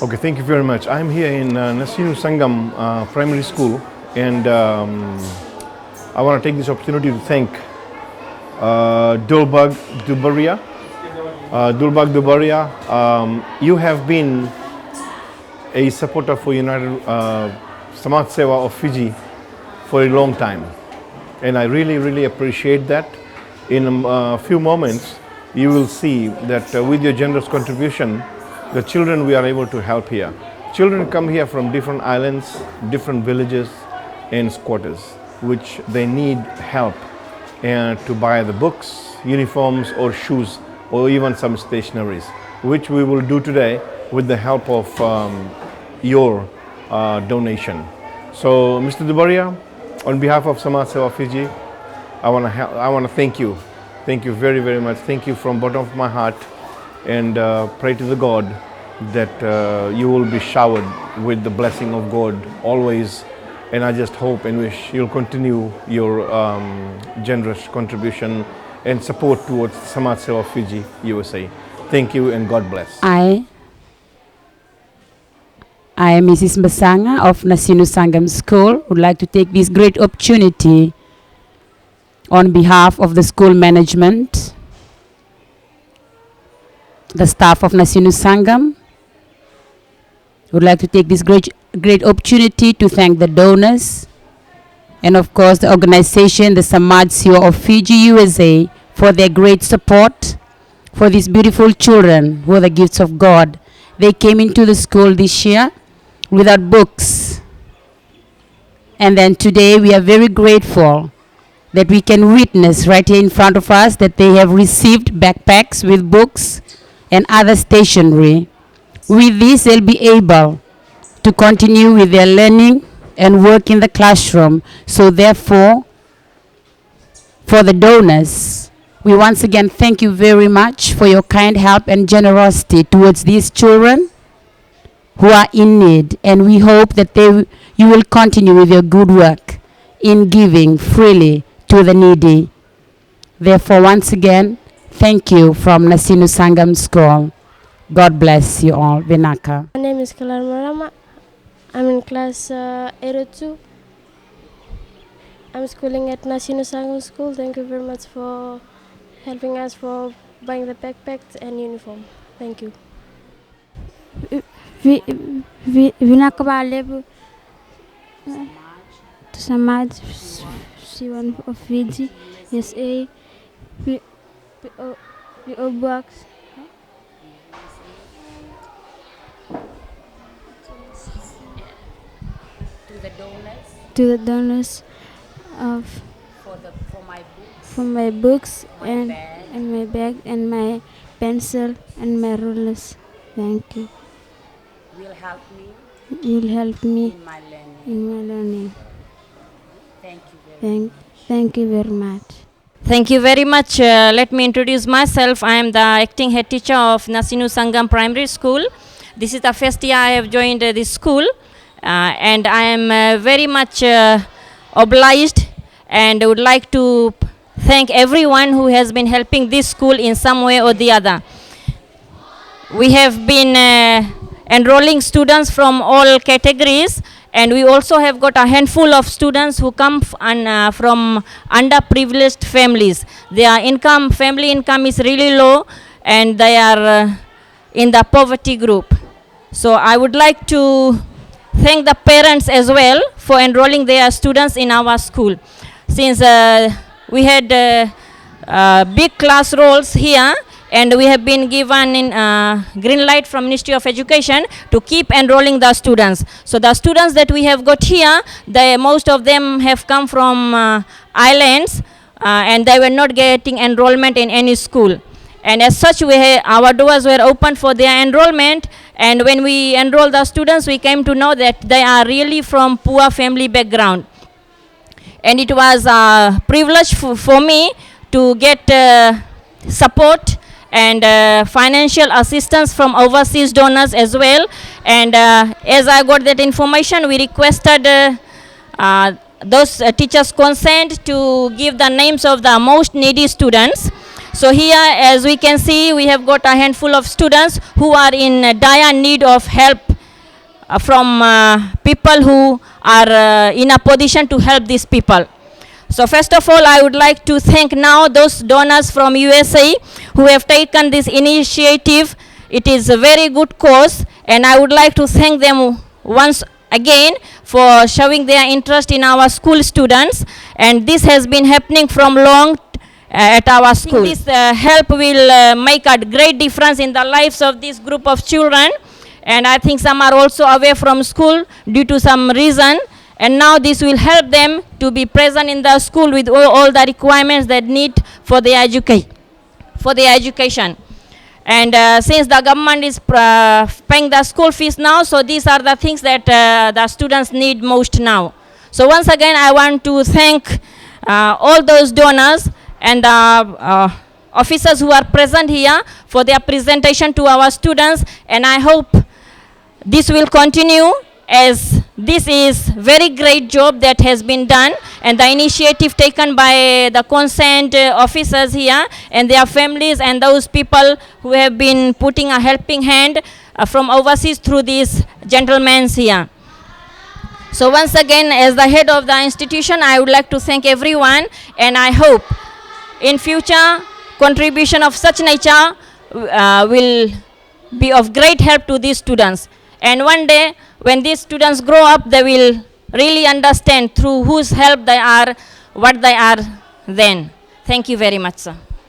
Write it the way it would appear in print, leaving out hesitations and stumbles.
Okay, thank you very much. I'm here in Nasinu Sangam Primary School, and I want to take this opportunity to thank Dulbag Dubaria. Dulbag Dubaria, you have been a supporter for United Samaj Seva of Fiji for a long time, and I really, really appreciate that. In a few moments, you will see that with your generous contribution, the children we are able to help here. Children come here from different islands, different villages and squatters, which they need help and to buy the books, uniforms or shoes or even some stationaries, which we will do today with the help of your donation. So, Mr. Dubaria, on behalf of Samaj Seva Fiji, I want to thank you. Thank you very, very much. Thank you from bottom of my heart, and pray to the God that you will be showered with the blessing of God always. And I just hope and wish you'll continue your generous contribution and support towards Samaj Seva Fiji, USA. Thank you and God bless. I am Mrs. Masanga of Nasinu Sangam School. Would like to take this great opportunity on behalf of the school management, the staff of Nasinu Sangam. Would like to take this great opportunity to thank the donors and of course the organization, the Samaj Seva of Fiji, USA, for their great support for these beautiful children who are the gifts of God. They came into the school this year without books, and then today we are very grateful that we can witness right here in front of us that they have received backpacks with books and other stationery. With this, they'll be able to continue with their learning and work in the classroom. So therefore, for the donors, we once again thank you very much for your kind help and generosity towards these children who are in need. And we hope that you will continue with your good work in giving freely to the needy. Therefore, once again, thank you from Nasinu Sangam School. God bless you all. Vinaka. My name is Kalar Marama. I'm in class 802. I'm schooling at Nasinu Sangam School. Thank you very much for helping us for buying the backpacks and uniform. Thank you. Vinaka Balebu Samaj Seva of Fiji, USA, PO Box. To the donors of for my books and my bag and my pencil and my rulers. Thank you. Will help me in my learning. Thank you very much. Thank you very much. Let me introduce myself. I am the acting head teacher of Nasinu Sangam Primary School. This is the first year I have joined this school, and I am very much obliged and would like to thank everyone who has been helping this school in some way or the other. We have been enrolling students from all categories, and we also have got a handful of students who come from underprivileged families. Their family income is really low, and they are in the poverty group. So I would like to thank the parents as well for enrolling their students in our school. Since we had big class rolls here, and we have been given green light from Ministry of Education to keep enrolling the students. So the students that we have got here, most of them have come from islands, and they were not getting enrollment in any school. And as such, our doors were open for their enrollment, and when we enrolled the students, we came to know that they are really from poor family background. And it was a privilege for me to get support and financial assistance from overseas donors as well. And as I got that information, we requested those teachers' consent to give the names of the most needy students. So here, as we can see, we have got a handful of students who are in dire need of help from people who are in a position to help these people. So first of all, I would like to thank now those donors from USA who have taken this initiative. It is a very good cause, and I would like to thank them once again for showing their interest in our school students, and this has been happening from long at our school. This help will make a great difference in the lives of this group of children, and I think some are also away from school due to some reason, and now this will help them to be present in the school with all the requirements that need for their education. And since the government is paying the school fees now, so these are the things that the students need most now. So once again, I want to thank all those donors and the officers who are present here for their presentation to our students, and I hope this will continue, as this is very great job that has been done, and the initiative taken by the concerned officers here and their families and those people who have been putting a helping hand from overseas through these gentlemen here. So once again, as the head of the institution, I would like to thank everyone, and I hope in future contribution of such nature will be of great help to these students. And one day when these students grow up, they will really understand through whose help they are, what they are then. Thank you very much, sir.